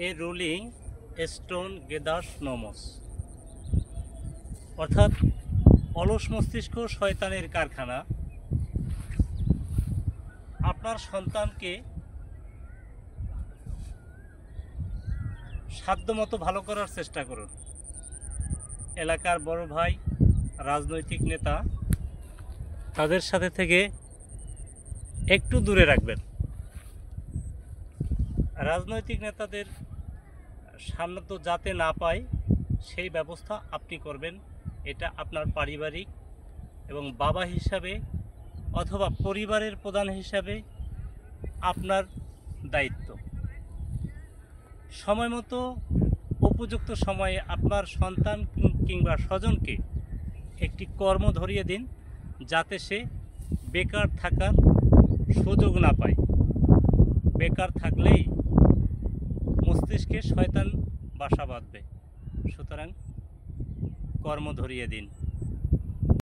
এ ruling stone গেদার্স নোমস, অর্থাৎ অলস মস্তিষ্ক শয়তানের কারখানা। আপনার সন্তানকে সাধ্যমতো ভালো করার চেষ্টা করুন। এলাকার বড় ভাই, রাজনৈতিক নেতা, তাদের সাথে থেকে একটু দূরে রাখবেন। রাজনৈতিক নেতাদের সান্নিধ্য যাতে না পায় সেই ব্যবস্থা আপনি করবেন। এটা আপনার পারিবারিক এবং বাবা হিসাবে অথবা পরিবারের প্রধান হিসাবে আপনার দায়িত্ব। সময় মতো উপযুক্ত সময়ে আপনার সন্তান কিংবা স্বজনকে একটি কর্ম ধরিয়ে দিন, যাতে সে বেকার থাকার সুযোগ না পায়। বেকার থাকলেই মস্তিষ্কে শয়তান বাসা বাঁধবে। সুতরাং কর্ম ধরিয়ে দিন।